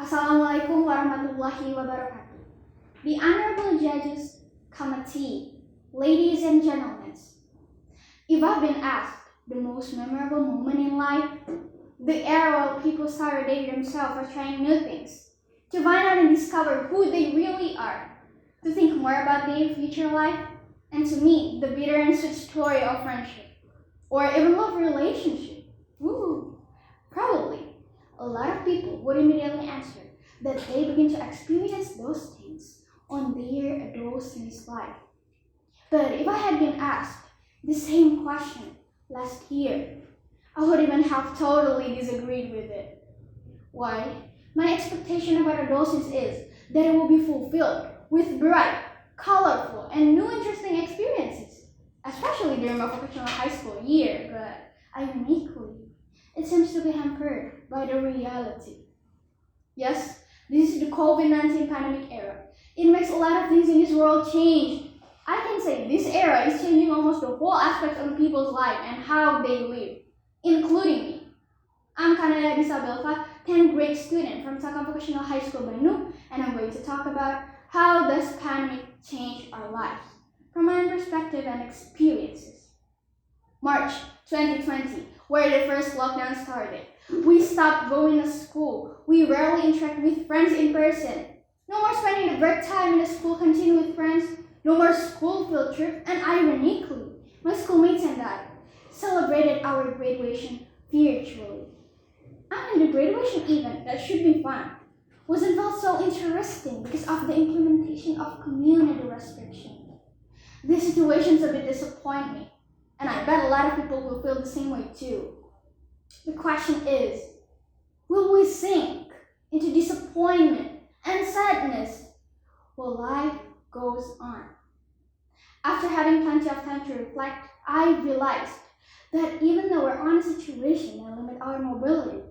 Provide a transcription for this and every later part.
Assalamualaikum warahmatullahi wabarakatuh. The Honorable Judges Committee, ladies and gentlemen, if I've been asked the most memorable moment in life, the era where people started dating themselves or trying new things, to find out and discover who they really are, to think more about their future life, and to meet the bitter and sweet story of friendship, or even love relationship. Ooh, probably a lot of people would immediately answer that they begin to experience those things on their adolescent life. But if I had been asked the same question last year, I would even have totally disagreed with it. Why? My expectation about adolescence is that it will be fulfilled with bright, colorful, and new interesting experiences, especially during my vocational high school year, but ironically, it seems to be hampered by the reality. Yes, this is the COVID-19 pandemic era. It makes a lot of things in this world change. I can say this era is changing almost the whole aspects of people's life and how they live, including me. I'm Kanaya Adystha Belva, 10th grade student from Telkom Vocational High School, Bandung, and I'm going to talk about how this pandemic changed our lives from my own perspective and experiences. March 2020, where the first lockdown started. We stopped going to school. We rarely interact with friends in person. No more spending the break time in the school canteen with friends. No more school field trips. And ironically, my schoolmates and I celebrated our graduation virtually. And the graduation event that should be fun wasn't felt so interesting because of the implementation of community restrictions. This situation's a bit disappointing, and I bet a lot of people will feel the same way too. The question is, will we sink into disappointment and sadness while life goes on? After having plenty of time to reflect, I realized that even though we're on a situation that limits our mobility,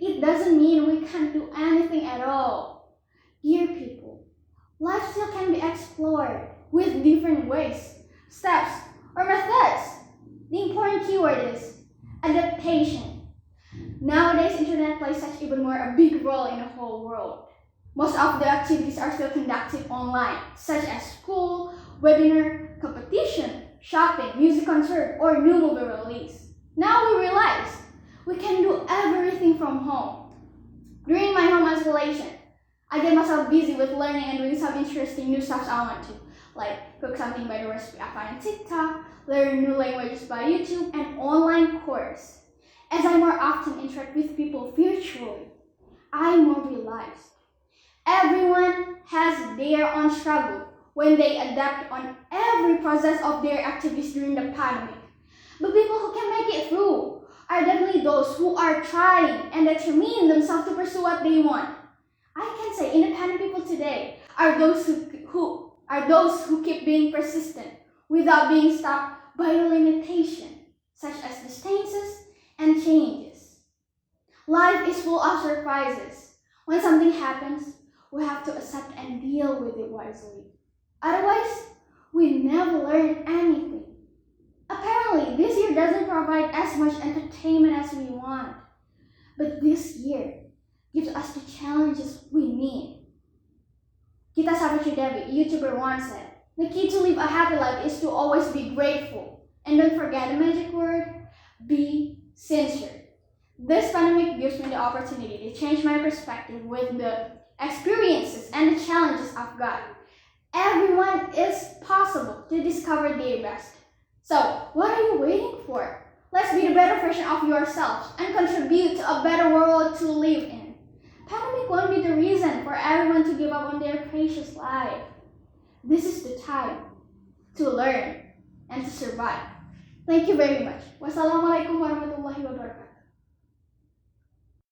it doesn't mean we can't do anything at all. Dear people, life still can be explored with different ways, steps, or methods. The important keyword is adaptation. Nowadays, internet plays such even more a big role in the whole world. Most of the activities are still conducted online, such as school, webinar, competition, shopping, music concert, or new movie release. Now we realize we can do everything from home. During my home isolation, I get myself busy with learning and doing some interesting new stuff I want to, like cook something by the recipe I find on TikTok, learn new languages by YouTube, and online course. As I more often interact with people virtually, I more realize everyone has their own struggle when they adapt on every process of their activities during the pandemic. But people who can make it through are definitely those who are trying and determine themselves to pursue what they want. I can say independent people today are those who keep being persistent without being stopped by a limitation, such as distances and changes. Life is full of surprises. When something happens, we have to accept and deal with it wisely. Otherwise, we never learn anything. Apparently, this year doesn't provide as much entertainment as we want. But this year gives us the challenges we need. Kita Sahabat Devi, YouTuber once said, the key to live a happy life is to always be grateful. And don't forget the magic word, be sincere. This pandemic gives me the opportunity to change my perspective with the experiences and the challenges I've got. Everyone is possible to discover their best. So, what are you waiting for? Let's be the better version of yourselves and contribute to a better world to live in. Pandemic won't be the reason for everyone to give up on their precious life. This is the time to learn and to survive. Thank you very much. Wassalamualaikum warahmatullahi wabarakatuh.